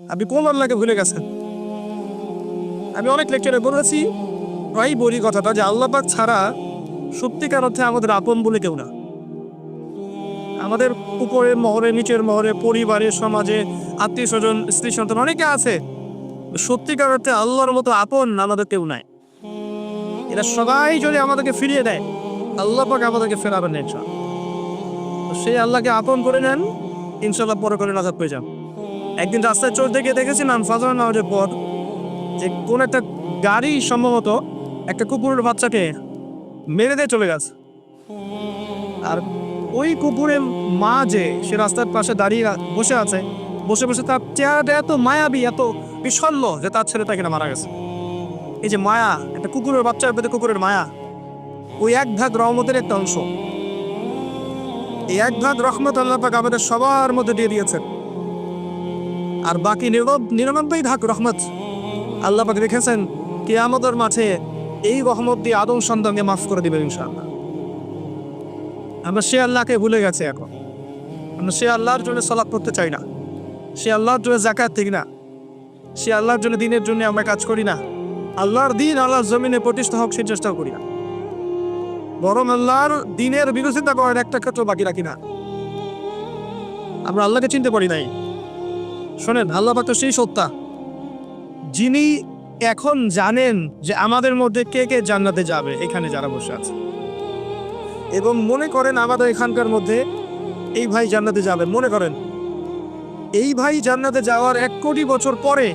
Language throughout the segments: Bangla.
আপনি কোন আল্লাহকে ভুলে গেছেন? আমি অনেক লেকচারে বলেছি, প্রায় বলি কথাটা যে আল্লাহ পাক ছাড়া সত্যিকার অর্থে আমাদের আপন বলে কেউ না। আমাদের উপরের মহরে, নিচের মহরে, পরিবারে, সমাজে, আত্মীয় স্বজন, স্ত্রী সন্তান অনেকে আছে, সত্যিকার অর্থে আল্লাহর মতো আপন আমাদের কেউ নাই। এরা সবাই যদি আমাদেরকে ফিরিয়ে দেয়, আল্লাহ পাক আমাদেরকে ফেরাবেন না ইনশাআল্লাহ। তো সেই আল্লাহকে আপন করে নেন, ইনশাআল্লাহ পরে করে নাজাত পেয়ে যান। একদিন রাস্তায় চলতে গিয়ে দেখেছিলাম ফজর নামাজের পর যে কোন একটা গাড়ি সম্ভবত একটা কুকুরের বাচ্চাকে মেরে দিয়ে চলে গেছে। আর ওই কুকুরের মা যে সে রাস্তার পাশে দাঁড়িয়ে বসে আছে, বসে বসে তার চেহারাটা এত মায়াবী, এত বিষণ্ণ যে তার ছেলেটা কিনা মারা গেছে। এই যে মায়া, একটা কুকুরের বাচ্চার প্রতি কুকুরের মায়া, ওই এক ভাগ রহমতের একটা অংশ। এই এক ভাগ রহমত আল্লাহ পাক আমাদের সবার মধ্যে দিয়ে দিয়েছেন। আর বাকি 99 ভাগ রহমত আল্লাহ পাক রেখেছেন কিয়ামতের মাঠে এই রহমত দিয়ে আদম সন্তানকে মাফ করে দিবেন ইনশাআল্লাহ। আমরা সে আল্লাহকে ভুলে গেছি এখন। আমরা সে আল্লাহর জন্য সালাত করতে চাই না, সে আল্লাহর জন্য যাকাত দিই না, সে আল্লাহর জন্য দিনের জন্য আমরা কাজ করি না। আল্লাহর দিন আল্লাহর জমিনে প্রতিষ্ঠা হোক সেই চেষ্টাও করি না, বরং আল্লাহর দিনের বিরোধিতা করার একটা ক্ষেত্র বাকি রাখি না। আমরা আল্লাহকে চিনতে পারি নাই। শোনেন, আল্লাহ পাক তো সেই সত্তা যিনি এখন জানেন যে আমাদের মধ্যে কে কে জান্নাতে যাবে, এখানে যারা বসে আছে, এবং মনে করেন আমাদের এখানকার মধ্যে এই ভাই জান্নাতে যাবে। মনে করেন এই ভাই জান্নাতে যাওয়ার 1 কোটি বছর পরে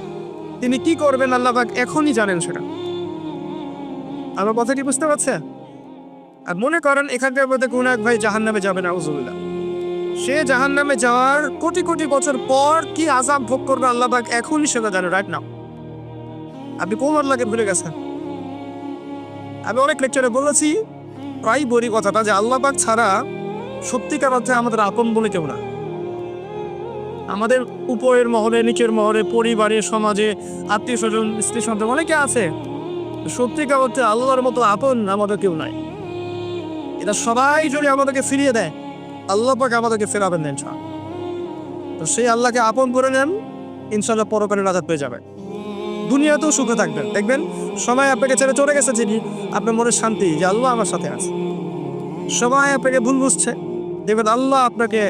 তিনি কি করবেন আল্লাহ পাক এখনই জানেন সেটা। আমার কথা কি বুঝতে পারছেন? আর মনে করেন এখানকার মধ্যে কোন এক ভাই জাহান্নামে যাবে, নাউজুবিল্লাহ। সে জাহান্নামে যাওয়ার কোটি কোটি বছর পর কি আযাব ভোগ করবে আল্লাহ পাক এখনই সেটা জানেন, রাইট নাও। আপনি কোন আল্লাহকে ভুলে গেছেন? আমি অনেক লেকচারে বলেছি, প্রায় বলি কথাটা যে আল্লাহ পাক ছাড়া সত্যিকার অর্থে আমাদের আপন বলে কেউ না। আমাদের উপরের মহলে, নিচের মহলে, পরিবারে, সমাজে, আত্মীয় স্বজন, স্ত্রী সন্তান অনেকে আছে, সত্যিকার অর্থে আল্লাহর মতো আপন আমাদের কেউ নাই। এটা সবাই যদি আমাদেরকে ফিরিয়ে দেয়, আল্লাহ পাক আমাদেরকে ফেরাবেন না ইনশাআল্লাহ। তো সেই আল্লাহকে আপন করে নেন, ইনশাআল্লাহ পরকালে নাজাত পেয়ে যাবেন, দুনিয়াতেও সুখে থাকবেন। দেখবেন সবাই আপনাকে ছেড়ে চলে গেছে, যিনি আপনার মনে শান্তি যে আল্লাহ আমার সাথে আছে। সবাই আপনাকে ভুল বুঝছে, দেখবেন আল্লাহ আপনাকে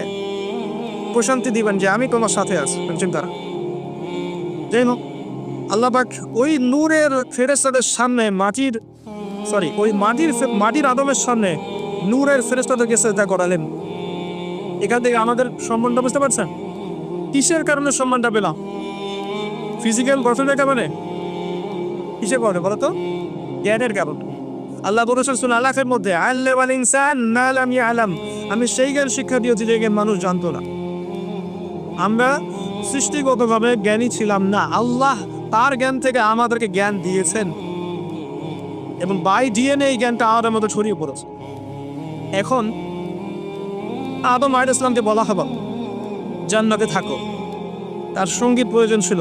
প্রশান্তি দিবেন যে আমি তোমার সাথে আছি। চিন্তা যাই হোক, আল্লাহ পাক ওই নূরের ফেরেশতাদের সামনে মাটির আদমের সামনে নূরের ফেরেশতাদেরকে সিজদা করালেন। এখান থেকে আমাদের সম্মানটা বুঝতে পারছেন? কিসের কারণে সম্মানটা পেলাম? ফিজিক্যাল গঠনের কারণে? কিসের কারণে বলো তো? জ্ঞানের কারণে। আল্লাহ বলেছেন সূরা আলাকের মধ্যে, আল্লামাল ইনসান মা লাম ইয়ালাম, আমি সেই জ্ঞান শিক্ষা দিয়েছি যে জ্ঞান মানুষ জানতো না। আমরা সৃষ্টিগতভাবে জ্ঞানী ছিলাম না, আল্লাহ তার জ্ঞান থেকে আমাদেরকে জ্ঞান দিয়েছেন, এবং বাই ডিএনএ এই জ্ঞানটা আমাদের মধ্যে ছড়িয়ে পড়েছে। এখন আদম আলাইহিস সালামকে বলা হবে জান্নাতে থাকো, তার সঙ্গীর প্রয়োজন ছিল।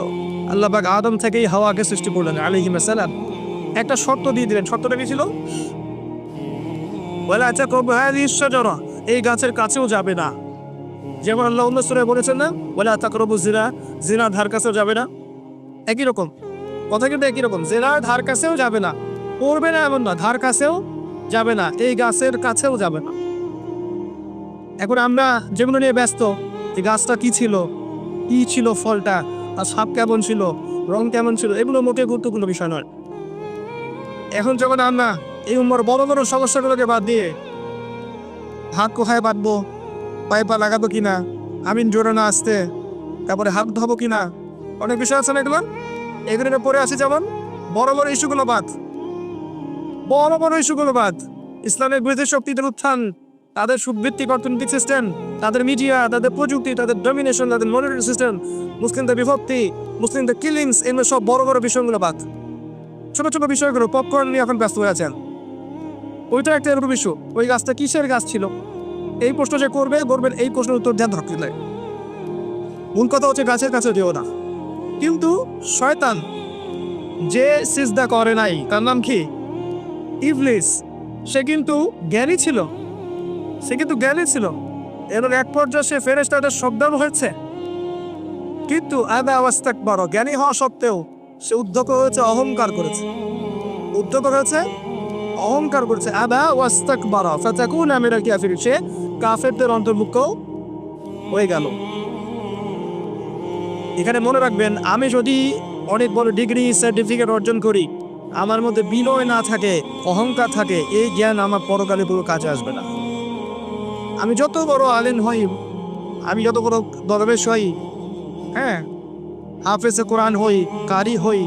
আল্লাহ পাক আদম থেকেই হাওয়াকে সৃষ্টি করলেন আলাইহিস সালাম। একটা শর্ত দিয়ে দিলেন। শর্তটা কি ছিল? ওয়ালা তাকরাবু হাযিহিস শাজারা, এই গাছের কাছেও যাবে না। যেমন আল্লাহ অন্য সূরায় বলেছেন না, ওয়ালা তাকরাবু জিনা, জিনার ধার কাছেও যাবে না। একই রকম কথা, কিন্তু একই রকম। জিনার ধার কাছেও যাবে না, করবে না এমন না, ধার কাছেও যাবে না, এই গাছের কাছেও যাবে না। এখন আমরা যেগুলো নিয়ে ব্যস্ত, এই গাছটা কি ছিল ফলটা, আর সাপ কেমন ছিল, রং কেমন ছিল, এগুলো মোটেই গুরুত্বপূর্ণ বিষয় নয়। এখন যখন আমরা এই বড় বড় সমস্যাগুলোকে বাদ দিয়ে হাত কোথায় বাঁধবো, পায়ে পা লাগাবো কিনা, আমিন জোরে না আসতে, তারপরে হাত ধোবো কিনা, অনেক বিষয় আছে না, এগুলো পরে আসি। যেমন বড় বড় ইস্যুগুলো বাদ, ইসলামের বিরোধী শক্তিদের উত্থান, তাদের সুভিত্তিক অর্থনৈতিক সিস্টেম, তাদের মিডিয়া, তাদের প্রযুক্তি, তাদের ডমিনেশন, তাদের মনিটরি সিস্টেম, মুসলিমদের বিভক্তি, মুসলিমদের কিলিংস, এগুলো সব বড় বড় বিষয়গুলো বাদ। ছোট ছোট বিষয়গুলো পপকর্ন নিয়ে এখন ব্যস্ত হয়ে আছেন। ওইটা একটা এরকম ইস্যু, ওই গাছটা কিসের গাছ ছিল, এই প্রশ্ন যে করবেন এই প্রশ্নের উত্তর ধ্যান রাখতে। মূল কথা হচ্ছে গাছের কাছে যেও না। কিন্তু শয়তান যে সিজদা করে নাই, তার নাম কি? ইবলিস। সে কিন্তু জ্ঞানী ছিল, এবং এক পর্যায়ে সে ফেরেশতাদের শব্দ হয়েছে। কিন্তু আবা ওয়াস্তাকবার, জ্ঞানী হওয়া সত্ত্বেও সে উদ্ধত হয়েছে, অহংকার করেছে। উদ্ধত হয়েছে, অহংকার করেছে। আবা ওয়াস্তাকবার ফাতাকুনা মিনাল কাফিরিন, সে কাফেরদের অন্তর্ভুক্ত হয়ে গেল। এখানে মনে রাখবেন, আমি যদি অনেক বড় ডিগ্রি সার্টিফিকেট অর্জন করি, আমার মধ্যে বিনয় না থাকে, অহংকার থাকে, এই জ্ঞান আমার পরকালে পুরো কাজে আসবে না। আমি যত বড় আলেম হই, আমি যত বড় দরবেশ হই, হ্যাঁ, হাফেজে কোরআন হই, কারি হই,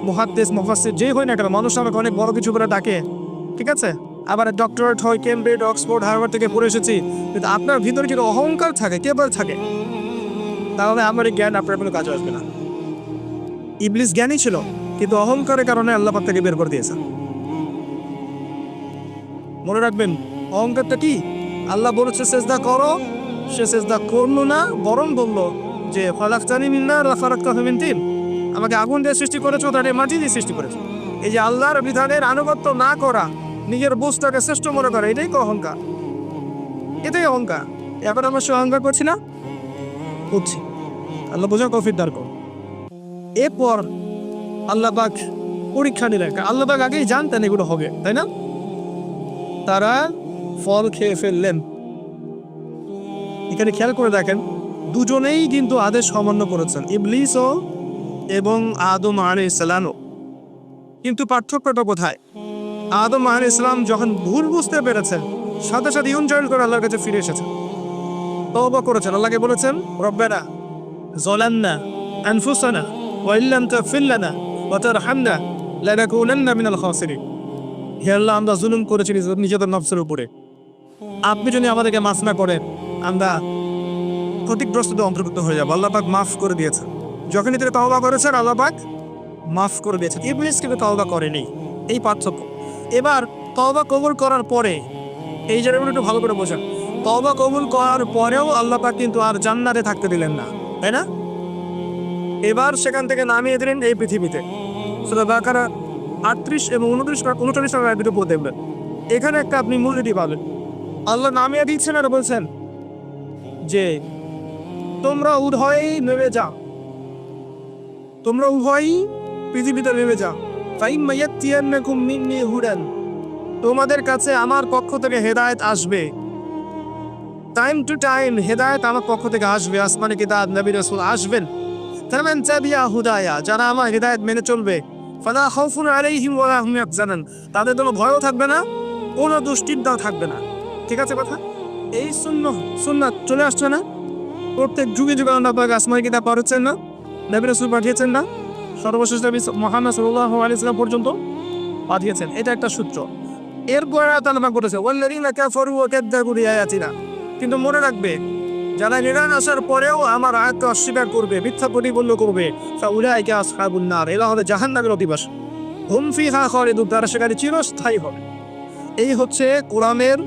মুহাদ্দিস মুফাসসির যে হই না কেন, মানুষ আমাকে অনেক বড় কিছু করে ডাকে, ঠিক আছে? আবার ডক্টরেট হয়, কেমব্রিজ, অক্সফোর্ড, হার্ভার্ড থেকে পড়ে এসেছি, কিন্তু আপনার ভিতরে যদি অহংকার থাকে, কেবল থাকে, তাহলে আমার এই জ্ঞান আপনার কোনো কাজে আসবে না। ইবলিস জ্ঞানী ছিল, কিন্তু অহংকারের কারণে আল্লাহ পাক তাকে বের করে দিয়েছেন। মনে রাখবেন, অহংকারটা কি? আল্লাহ বলেছে সেজদা করো, সে সেজদা করলো না, বরং বলল যে ফালাকতানি মিন নার ওয়া খালাকতাহু মিন তিন, আমাকে আগুন দিয়ে সৃষ্টি করেছো, তাহলে মাটি দিয়ে সৃষ্টি করেছো। এই যে আল্লাহর বিধানের আনুগত্য না করা, নিজের বুঝটাকে শ্রেষ্ঠ মনে করা, এটাই তো অহংকার, এটাই অহংকার। এখন আমরা সে অহংকার করছি না, করছি। আল্লাহ বোঝা তৌফিক দান করুন। এরপর আল্লাহ পাক পরীক্ষা নিলেন, আল্লাহ পাক আগেই জানতেন এগুলো হবে, তাই না? তারা ফল খেয়ে ফেললেন। এখানে খেয়াল করে দেখেন, দুজনেই কিন্তু আদেশ অমান্য করেছেন, ইবলিসও এবং আদম আলাইহিস সালামও। কিন্তু পার্থক্যটা কোথায়? আদম আলাইহিস সালাম যখন ভুল বুঝতে পেরেছেন, সাথে সাথে ইউনজয়েল করে আল্লাহর কাছে ফিরে এসেছেন, তওবা করেছেন, আল্লাহকে বলেছেন রব্বানা যালামনা আনফুসানা ওয়া ইল্লাম তাগফির লানা ওয়া তারহামনা লানাকুনান্না মিনাল খাসিরিন। হে আল্লাহ, আমরা জুলুম করেছি নিজেদের নফসের উপরে, আপনি যদি আমাদেরকে মাফ না করেন, আমরা ক্ষতিগ্রস্তদের অন্তর্ভুক্ত হয়ে যাবো। আল্লাহ পাক মাফ করে দিয়েছেন। যখনই তিনি তওবা করেছেন, আল্লাহ পাক মাফ করে দিয়েছেন। ইবলিস কিন্তু তওবা করেনি, এই পার্থক্য। এবার তওবা কবুল করার পরে, এই জায়গাগুলো একটু ভালো করে বোঝেন, তওবা কবুল করার পরেও আল্লাহ পাক কিন্তু আর জান্নাতে থাকতে দিলেন না, তাই না? এবার সেখান থেকে নামিয়ে দিলেন এই পৃথিবীতে। সূরা বাকারা 38 এবং 39 নম্বর দুটো পড়ে দেখবেন। এখানে একটা আপনি মূলনীতি পাবেন। আল্লাহ নামিয়ে দিচ্ছেন আর বলছেন যে তোমরা উভয়ই নেমে যাও, তোমরা উভয়ই পৃথিবীতে নেমে যাও। ফাইম্মা ইয়াতিয়ান্নাকুম মিন্নি হুদান, তোমাদের কাছে আমার পক্ষ থেকে হেদায়েত আসবে। টাইম টু টাইম হেদায়েত আমার পক্ষ থেকে আসবে, আসমানি কিতাব, নবী রাসূল আসবেন। ফামান তাবিয়া হুদায়া, যারা আমার হেদায়েত মেনে চলবে, ফালা খাউফুন আলাইহিম ওয়া লা হুম ইয়াহজানুন, তাদের কোনো ভয়ও থাকবে না, কোনো দুশ্চিন্তাও থাকবে না। ঠিক আছে কথা? এই সুন্নাত চলে আসছে না? প্রত্যেক যুগে যুগে আল্লাহ পাক আসমানি কিতাব পাঠাচ্ছেন না, নবী রাসূল পাঠিয়েছেন না, সর্বশেষ নবী মুহাম্মদ সাল্লাল্লাহু আলাইহি ওয়াসাল্লাম পর্যন্ত পাঠিয়েছেন। এটা একটা সূত্র। এরপরে আল্লাহ পাক বলেছে ওয়াল্লাযীনা কাফারু ওয়া কাযযাবু বিআয়াতিনা, কিন্তু মনে রাখবে, যারা নিরান আসার পরেও আমার আয়াতকে অস্বীকার করবে, মিথ্যা প্রতিপন্ন করবে, ফাউলাইকা আসহাবুন নার, এরা হবে জাহান্নামের অধিবাসী। হুম ফিহা খালিদুন, তারা সেখানে চিরস্থায়ী হবে। এই হচ্ছে কোরআনের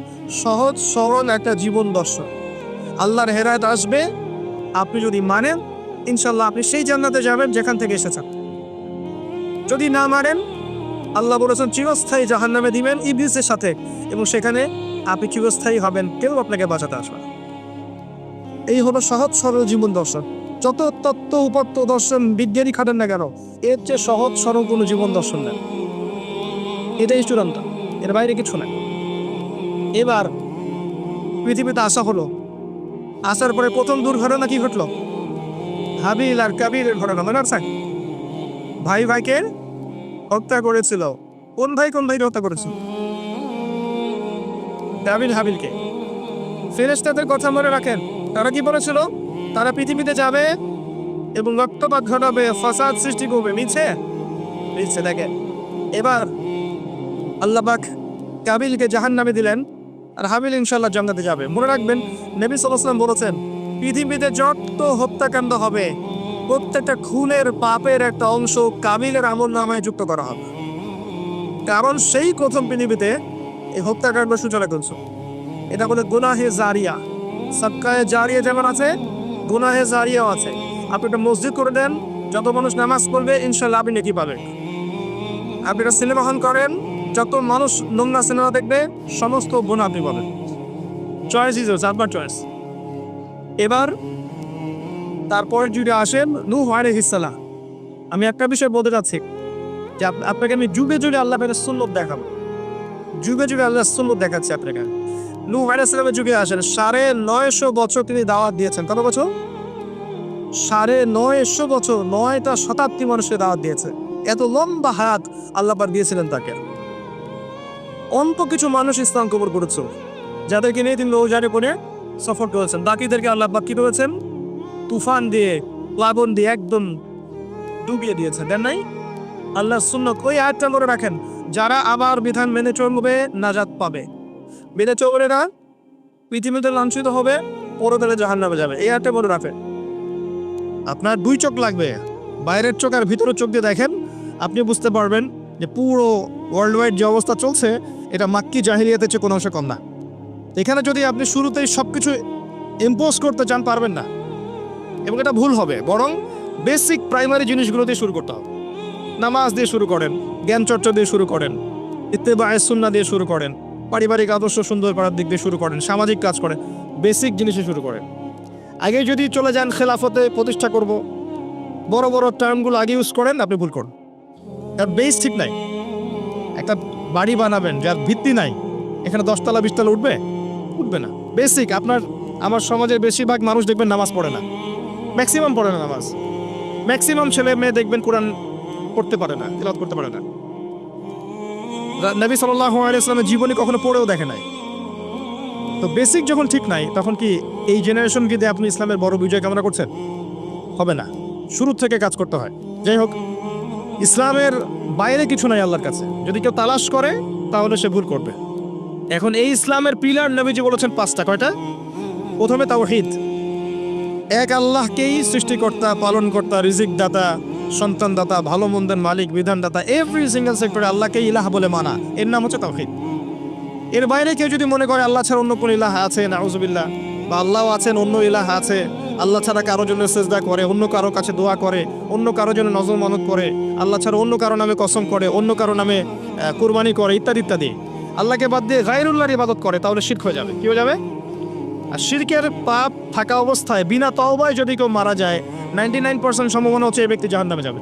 সহজ সরল একটা জীবন দর্শন। আল্লাহর হেদায়েত আসবে, আপনি যদি মানেন, ইনশাল্লাহ আপনি সেই জান্নাতে যাবেন যেখান থেকে এসেছেন। যদি না মানেন, আল্লাহ বলেছেন চিরস্থায়ী জাহান্নামে দিবেন ইবলিসের সাথে, এবং সেখানে আপনি চিরস্থায়ী হবেন, কেউ আপনাকে বাঁচাতে আসবে না। এই হলো সহজ সরল জীবন দর্শন। যত তত্ত্ব উপাত্ত দর্শন বিজ্ঞানী খাটেন না কেন, এর চেয়ে সহজ সরল কোনো জীবন দর্শন নেন। এটাই চূড়ান্ত, এর বাইরে কিছু না। এবার পৃথিবীতে আসা হলো, আসার পরে প্রথম দুর্ঘটনা কি ঘটলো? হাবিল আর কাবিলের ঘটনা, মনে আছে? ভাই ভাইকে হত্যা করেছিল। কোন ভাই হত্যা করেছিল? কাবিল হাবিলকে। ফেরেশতাদের কথা মনে রাখেন, তারা কি বলেছিল? তারা পৃথিবীতে যাবে এবং রক্তপাত ঘটাবে, ফাসাদ সৃষ্টি করবে। মিছে দেখেন। এবার আল্লাহ পাক কাবিলকে জাহান্নামে দিলেন, আর হাবিল ইনশাআল্লাহ জান্নাতে যাবে। মনে রাখবেন, নবী সাল্লাল্লাহু আলাইহি ওয়াসাল্লাম বলেছেন, পৃথিবীতে যত হত্যাকাণ্ড হবে, প্রত্যেকটা খুনের পাপের একটা অংশ কাবিলের আমলনামায় যুক্ত করা হবে। কারণ সেই প্রথম পৃথিবীতে এই হত্যাকাণ্ড সূচনা করেছে। এটা বলে গুনাহে জারিয়া। সাদকায়ে জারিয়া যেমন আছে, গুনাহে জারিয়াও আছে। আপনি একটা মসজিদ করে দেন, যত মানুষ নামাজ পড়বে ইনশাআল্লাহ আপনি নেকি পাবেন। আপনি একটা সিনেমা হল করেন, যত মানুষ নোংরা সিনেমা দেখবে সমস্ত গুনাহ আপনি পাবেন। চয়েস ইজ আপনার চয়েস। এবার তারপরের যুগে আসেন নূহ আলাইহিস সালাম। আমি একটা বিষয় বলতে চাচ্ছি যে আপনাকে আমি যুগে যুগে আল্লাহ পাকের সুন্নত দেখাবো, যুগে যুগে আল্লাহ সুন্নত দেখাচ্ছি আপনাকে। নূহ আলাইহিস সালামের যুগে আসেন, 950 বছর তিনি দাওয়াত দিয়েছেন। কত বছর? 950 বছর, 9টা শতাব্দী মানুষকে দাওয়াত দিয়েছে। এত লম্বা হায়াত আল্লাহ পাক দিয়েছিলেন তাকে। অল্প কিছু মানুষ ইসলাম কবুল করেছে, যাদেরকে নিয়ে তিনি নৌজানে করে সফর করেছেন। বাকিদেরকে আল্লাহ পাক কি করেছেন? তুফান দিয়ে, প্লাবন দিয়ে একদম ডুবিয়ে দিয়েছেন, দেন নাই? আল্লাহ সুন্নত ওই আয়াতটা মনে রাখেন, যারা আমার বিধান মেনে চলবে নাজাত পাবে, মেনে চলবে না পৃথিবীতে লাঞ্ছিত হবে, পরকালে জাহান্নামে যাবে। এই আয়াতটা মনে রাখেন। আপনার 2 চোখ লাগবে, বাইরের চোখ আর ভিতরের চোখ দিয়ে দেখেন, আপনি বুঝতে পারবেন যে পুরো ওয়ার্ল্ড ওয়াইড যে অবস্থা চলছে এটা মাক্কি জাহিলিয়াতের চেয়ে কোনো অংশে কম না। এখানে যদি আপনি শুরুতেই সব কিছু ইম্পোজ করতে চান পারবেন না, এবং এটা ভুল হবে। বরং বেসিক প্রাইমারি জিনিসগুলো দিয়ে শুরু করতে হবে। নামাজ দিয়ে শুরু করেন, জ্ঞান চর্চা দিয়ে শুরু করেন, ইত্তেবায়ে সুন্নাহ দিয়ে শুরু করেন, পারিবারিক আদর্শ সুন্দর করার দিক দিয়ে শুরু করেন, সামাজিক কাজ করেন, বেসিক জিনিসে শুরু করেন। আগে যদি চলে যান খেলাফতে প্রতিষ্ঠা করব, বড় বড় টার্মগুলো আগে ইউজ করেন, আপনি ভুল করেন। তার বেস ঠিক নাই। একটা বাড়ি বানাবেন যার ভিত্তি নাই, এখানে 10 তলা 20 তলা উঠবে? উঠবে না। বেসিক আমার সমাজের বেশিরভাগ মানুষ দেখবেন নামাজ পড়ে না, ম্যাক্সিমাম পড়ে না নামাজ। ম্যাক্সিমাম ছেলে মেয়ে দেখবেন কোরআন পড়তে পারে না, তিলাওয়াত করতে পারে না। নবী সাল্লাল্লাহু আলাইহি ওয়াসাল্লামের জীবনী কখনো পড়েও দেখে নাই। তো বেসিক যখন ঠিক নাই, তখন কি এই জেনারেশনকে দিয়ে আপনি ইসলামের বড় বিজয় কামনা করছেন? হবে না। শুরু থেকে কাজ করতে হয়। যাই হোক, ইসলামের বাইরে কিছু নাই আল্লাহর কাছে। যদি কেউ তালাশ করে তাহলে সে ভুল করবে। এখন এই ইসলামের পিলার নবীজি বলেছেন 5টা। কয়টা? প্রথমে তাওহীদ, এক আল্লাহকেই সৃষ্টিকর্তা, পালনকর্তা, রিজিক দাতা, সন্তান দাতা, ভালো মন্দের মালিক, বিধানদাতা, এভরি সিঙ্গেল সেক্টরে আল্লাহকে ইলাহ বলে মানা, এর নাম হচ্ছে তাওহীদ। এর বাইরে কেউ যদি মনে করে আল্লাহ ছাড়া অন্য কোন ইলাহ আছে, নাউজুবিল্লাহ, বা আল্লাহ আছেন অন্য ইলাহ আছে, আল্লাহ ছাড়া কারো জন্য সেজদা করে, অন্য কারো কাছে দোয়া করে, অন্য কারো জন্য নজর মানত করে, আল্লাহ ছাড়া অন্য কারো নামে কসম করে, অন্য কারো নামে কুরবানি করে, ইত্যাদি ইত্যাদি, আল্লাহকে বাদ দিয়ে গায়রুল্লাহর ইবাদত করে, তাহলে শিরক হয়ে যাবে। কি হয়ে যাবে? আর শিরকের পাপ থাকা অবস্থায় বিনা তওবায় যদি কেউ মারা যায়, 99% সম্ভাবনা হচ্ছে এই ব্যক্তি জাহান্নামে যাবে,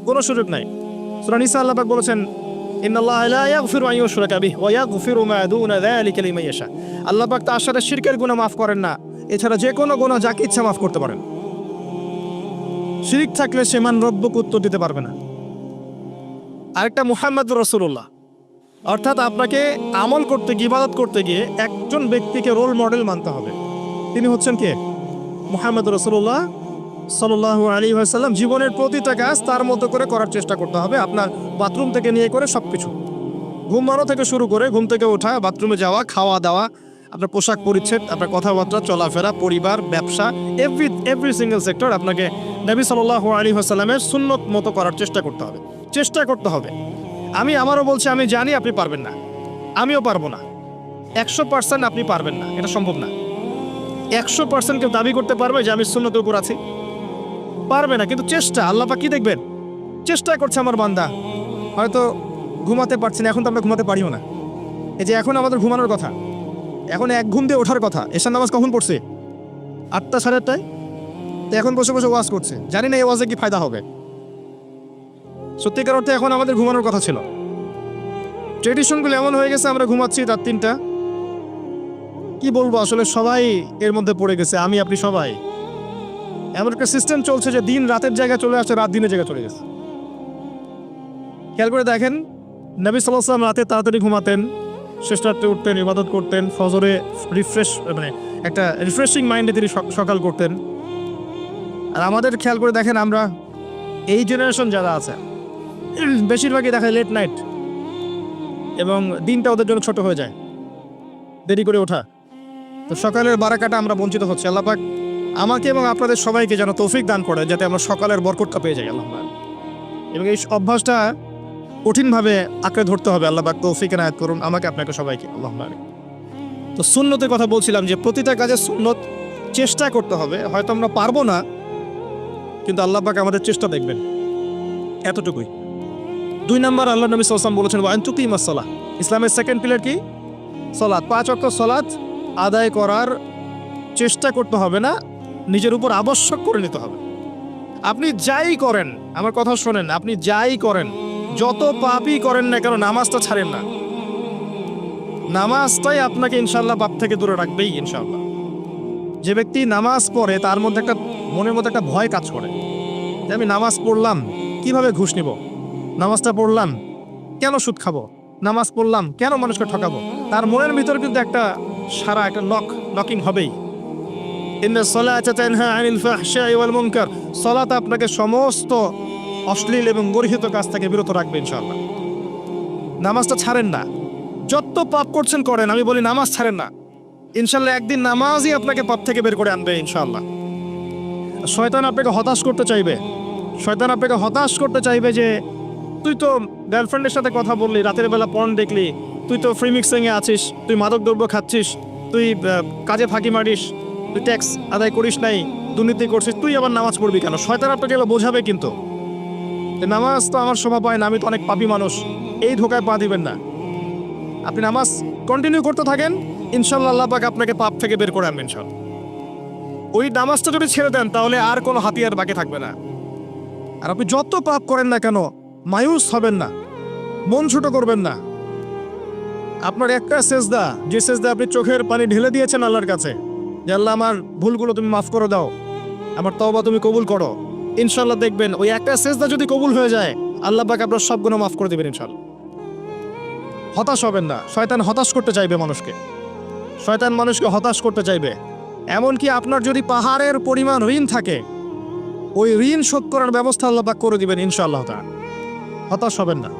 কোনো সুযোগ নাই। সূরা নিসা আল্লাহ পাক বলেছেন, ইন্নাল্লাহা লা ইয়াগফিরু আন ইউশরাকা বিহি ওয়া ইয়াগফিরু মা দুনা যালিকা লিমান ইয়াশা। আল্লাহ পাক তার সাথে শিরকের গুনাহ মাফ করেন না, এছাড়া যে কোনো গুনাহ যাকে ইচ্ছা মাফ করতে পারেন। শিরক থাকলে সে মান রব্বকে উত্তর দিতে পারবে না। আরেকটা মুহাম্মদুর রাসূলুল্লাহ, অর্থাৎ আপনাকে আমল করতে গিয়ে, ইবাদত করতে গিয়ে একজন ব্যক্তিকে রোল মডেল মানতে হবে। তিনি হচ্ছেন কে? মুহাম্মদুর রাসূলুল্লাহ সাল্লাল্লাহু আলাইহি ওয়াসাল্লাম। জীবনের প্রতিটা কাজ তার মতো করে করার চেষ্টা করতে হবে। আপনার বাথরুম থেকে নিয়ে করে সব কিছু, ঘুমানো থেকে শুরু করে, ঘুম থেকে ওঠা, বাথরুমে যাওয়া, খাওয়া দাওয়া, আপনার পোশাক পরিচ্ছদ, আপনার কথাবার্তা, চলাফেরা, পরিবার, ব্যবসা, এভরি সিঙ্গেল সেক্টর আপনাকে নবী সাল্লাল্লাহু আলাইহি ওয়াসাল্লামের সুন্নত মতো করার চেষ্টা করতে হবে। চেষ্টা করতে হবে। আমি আমারও বলছি, আমি জানি আপনি পারবেন না, আমিও পারবো না। 100% আপনি পারবেন না, এটা সম্ভব না। 100% কেউ দাবি করতে পারবে যে আমি সুন্নতের উপর আছি? পারবে না। কিন্তু চেষ্টা, আল্লাহ পাক কি দেখবেন? চেষ্টা করছে আমার বান্দা। হয়তো ঘুমাতে পারছি না, এখন তো আমরা ঘুমাতে পারিও না। এই যে এখন আমাদের ঘুমানোর কথা, এখন এক ঘুম দিয়ে ওঠার কথা। এশার নামাজ কখন পড়ছে? 8টা 8:30টায়। তো এখন বসে বসে ওয়াজ করছে, জানি না এই ওয়াজে কি ফায়দা হবে। সত্যিকার অর্থে এখন আমাদের ঘুমানোর কথা ছিল। ট্রেডিশনগুলো এমন হয়ে গেছে, আমরা ঘুমাচ্ছি রাত 3টা। কি বলবো, আসলে সবাই এর মধ্যে পড়ে গেছে, আমি আপনি সবাই। এমন একটা সিস্টেম চলছে যে দিন রাতের জায়গায় চলে আসছে, রাত দিনের জায়গায় চলে গেছে। খেয়াল করে দেখেন, নবী সাল্লাল্লাহু আলাইহি ওয়াসাল্লাম রাতে তাড়াতাড়ি ঘুমাতেন, শেষ রাত্রে উঠতেন, ইবাদত করতেন, ফজরে একটা রিফ্রেশিং মাইন্ডে তিনি সকাল করতেন। আর আমাদের খেয়াল করে দেখেন, আমরা এই জেনারেশন যারা আছে বেশিরভাগই দেখা লেট নাইট, এবং দিনটা ওদের জন্য ছোট হয়ে যায়, দেরি করে ওঠা। তো সকালের বারাকাটা আমরা বঞ্চিত হচ্ছে। আল্লাহ পাক আমাকে এবং আপনাদের সবাইকে যেন তৌফিক দান করে, যাতে আমরা সকালের বরকতটা পেয়ে যাই আল্লাহ। এবং এই অভ্যাসটা কঠিনভাবে আঁকড়ে ধরতে হবে। আল্লাহ পাক তৌফিক এনায়েত করুন আমাকে, আপনাকে, সবাইকে আল্লাহ। তো সুন্নতের কথা বলছিলাম যে প্রতিটা কাজে সুন্নত চেষ্টা করতে হবে। হয়তো আমরা পারবো না, কিন্তু আল্লাহ পাক আমাদের চেষ্টা দেখবেন, এতটুকুই। 2 নম্বর, আল্লাহ নবী সাল্লাল্লাহু আলাইহি ওয়াসাল্লাম বলেছেন, ওয়া আন তুকিমাস সালাহ। ইসলামের সেকেন্ড পিলার কি? সালাত। 5 ওয়াক্ত সালাত আদায় করার চেষ্টা করতে হবে না, নিজের উপর আবশ্যক করে নিতে হবে। আপনি যাই করেন, আমার কথা শোনেন, আপনি যাই করেন, যত পাপই করেন না কেন, নামাজটা ছাড়েন না। নামাজটাই আপনাকে ইনশাল্লাহ পাপ থেকে দূরে রাখবেই ইনশাল্লাহ। যে ব্যক্তি নামাজ পড়ে তার মধ্যে একটা মনের মধ্যে একটা ভয় কাজ করে যে আমি নামাজ পড়লাম, কিভাবে ঘুষ নিব? নামাজটা পড়লাম, কেন সুদ খাবো? নামাজ পড়লাম, কেন মানুষকে ঠকাবো? তার মনের ভিতর কিন্তু একটা সারা একটা নকিং হবেই। সালাত আপনাকে সমস্ত অশ্লীল এবং গর্হিত কাজ থেকে বিরত রাখবে ইনশাআল্লাহ। নামাজটা ছাড়েন না, যত পাপ করছেন করেন, আমি বলি নামাজ ছাড়েন না। ইনশাআল্লাহ একদিন নামাজই আপনাকে পাপ থেকে বের করে আনবে ইনশাআল্লাহ। শয়তান আপনাকে হতাশ করতে চাইবে, শয়তান আপনাকে হতাশ করতে চাইবে যে তুই তো গার্লফ্রেন্ডের সাথে কথা বললি, রাতের বেলা পর্ন দেখলি, তুই তো ফ্রি মিক্সিংয়ে আছিস, তুই মাদক দ্রব্য খাচ্ছিস, তুই কাজে ফাঁকি মারিস, তুই ট্যাক্স আদায় করিস নাই, দুর্নীতি করছিস, তুই আবার নামাজ পড়বি কেন? শয়তান আপনাকে এগুলো বোঝাবে, কিন্তু নামাজ তো আমার শোভা পায় না, আমি তো অনেক পাপী মানুষ, এই ধোকায় পা দিবেন না। আপনি নামাজ কন্টিনিউ করতে থাকেন, ইনশাল্লাহ আল্লাহ পাক আপনাকে পাপ থেকে বের করে আনবেন ইনশাল্লাহ। ওই নামাজটা যদি ছেড়ে দেন তাহলে আর কোনো হাতিয়ার বাকি থাকবে না। আর আপনি যত পাপ করেন না কেন, মায়ুস হবেন না, মন ছোট করবেন না। আপনার একটা সেজদা, যে সেজদা আপনি চোখের পানি ঢেলে দিয়েছেন আল্লাহর কাছে, যে আল্লাহ আমার ভুলগুলো তুমি মাফ করে দাও, আমার তওবা তুমি কবুল করো, ইনশাল্লাহ দেখবেন ওই একটা সেজদা যদি কবুল হয়ে যায়, আল্লাহ পাক আপনার সব গুনাহ মাফ করে দেবেন ইনশাল্লাহ। হতাশ হবেন না। শয়তান হতাশ করতে চাইবে মানুষকে, শয়তান মানুষকে হতাশ করতে চাইবে। এমনকি আপনার যদি পাহাড়ের পরিমাণ ঋণ থাকে, ওই ঋণ শোধ করার ব্যবস্থা আল্লাহ পাক করে দিবেন ইনশাআল্লাহ তাআলা। হতাশ হবেন না,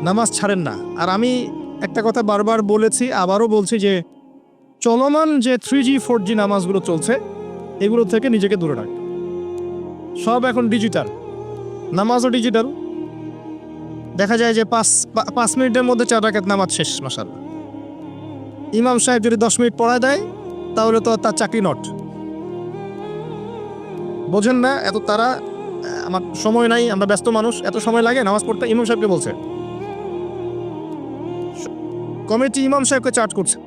নামাজ ছাড়েন না। আর আমি একটা কথা বারবার বলেছি, আবারও বলছি যে চলমান যে 3G 4G নামাজগুলো চলছে, এগুলো থেকে নিজেকে দূরে রাখবে। সব এখন ডিজিটাল, নামাজও ডিজিটাল। দেখা যায় যে 5 মিনিটের মধ্যে 4 রাকাত নামাজ শেষ, মাশাআল্লাহ। ইমাম সাহেব যদি 10 মিনিট পড়ায় দেয় তাহলে তো তার চাকরি নট। বোঝেন না এত তারা, আমার সময় নাই, আমরা ব্যস্ত মানুষ, এত সময় লাগে নামাজ পড়তে? ইমাম সাহেবকে বলছে, কমিটি ইমাম সাহেবকে চার্জ করছে,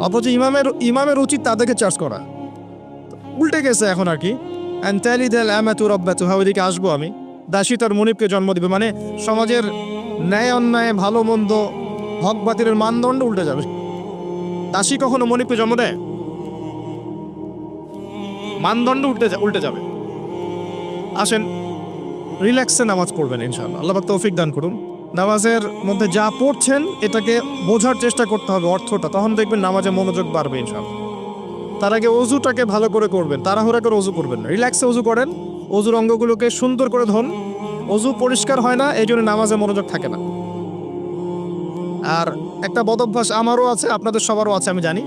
অথচ ইমামের উচিত তাদেরকে চার্জ করা। উল্টে গেছে এখন আর কি। ওইদিকে আসবো আমি। দাসী তার মনিবকে জন্ম দিবে, মানে সমাজের ন্যায় অন্যায়, ভালো মন্দ, হক বাতিলের মানদণ্ড উল্টে যাবে। দাসী কখনো মনিবকে জন্ম দেয়? মানদণ্ড উল্টে যাবে। আসেন রিল্যাক্সে নামাজ পড়বেন ইনশাআল্লাহ। আল্লাহ পাক তৌফিক দান করুন। নামাজের মধ্যে যা পড়ছেন এটাকে বোঝার চেষ্টা করতে হবে অর্থটা, তখন দেখবেন নামাজে মনোযোগ বাড়বে ইনশাআল্লাহ। তার আগে অজুটাকে ভালো করে করবেন, তাড়াহুড়া করে অজু করবেন না, রিল্যাক্সে অজু করেন, অজুর অঙ্গগুলোকে সুন্দর করে ধরুন। অজু পরিষ্কার হয় না, এই জন্য নামাজে মনোযোগ থাকে না। আর একটা বদ অভ্যাস আমারও আছে, আপনাদের সবারও আছে আমি জানি,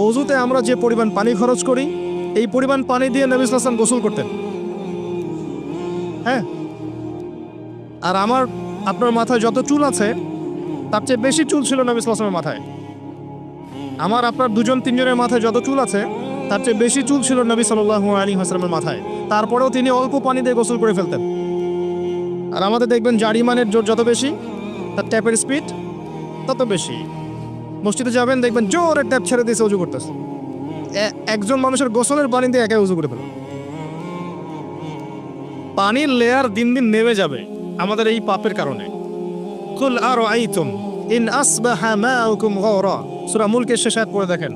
অজুতে আমরা যে পরিমাণ পানি খরচ করি, এই পরিমাণ পানি দিয়ে নবী সাল্লাল্লাহু আলাইহি ওয়াসাল্লাম গোসল করতেন। হ্যাঁ, আর আপনার মাথায় যত চুল আছে তার চেয়ে বেশি চুল ছিল নবী সাল্লাল্লাহু আলাইহি ওয়াসাল্লামের মাথায়। আপনার 2-3 জনের মাথায় যত চুল আছে তার চেয়ে বেশি চুল ছিল নবী সাল্লাল্লাহু আলাইহি ওয়াসাল্লামের মাথায়। তারপরেও তিনি অল্প পানি দিয়ে গোসল করে ফেলতেন। আর আমাদের দেখবেন জারিমানের জোর যত বেশি, তার ট্যাপের স্পিড তত বেশি। মসজিদে যাবেন, দেখবেন জোরে ট্যাপ ছেড়ে দিয়েছে, উজু করতেছে। একজন মানুষের গোসলের পানি দিয়ে একাই উজু করে ফেলে। পানির লেয়ার দিন দিন নেমে যাবে আমাদের এই পাপের কারণে। কুল আরাআইতুম ইন আসবাহা মাউকুম গাওরা, সূরা মুলকের শেষ আয়াত পড়ে দেখেন।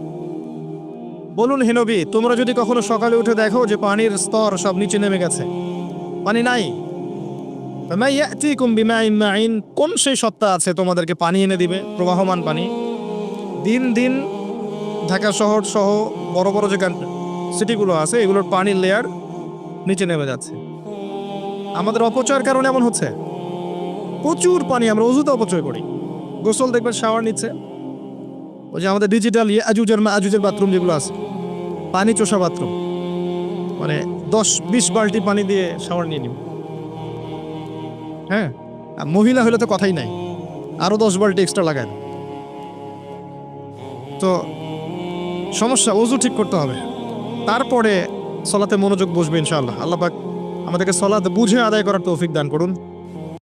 বলুন হে নবী, তোমরা যদি কখনো সকালে উঠে দেখো যে পানির স্তর সব নিচে নেমে গেছে, পানি নাই, ফামা ইয়াতিকুম বিমাইন মাইন, কোন সেই সত্তা আছে তোমাদেরকে পানি এনে দিবে, প্রবাহমান পানি? দিন দিন ঢাকা শহর সহ বড় বড় যে সিটিগুলো আছে, এগুলোর পানির লেয়ার নিচে নেমে যাচ্ছে। আমাদের অপচয়ের কারণে এমন হচ্ছে। প্রচুর পানি আমরা অজুতে অপচয় করি। গোসল দেখবেন শাওয়ার নিচ্ছে, ওই যে আমাদের ডিজিটাল আজুজের বাথরুম যেগুলো আছে, পানি চোষা বাথরুম, মানে 10-20 বালতি পানি দিয়ে শাওয়ার নিয়ে নিব। হ্যাঁ, মহিলা হলে তো কথাই নাই, আরো 10 বালতি এক্সট্রা লাগায়। তো সমস্যা, ওযু ঠিক করতে হবে, তারপরে সলাতে মনোযোগ বসবে ইনশাআল্লাহ। আল্লাহ পাক আমাদেরকে সলাত বুঝে আদায় করার তৌফিক দান করুন।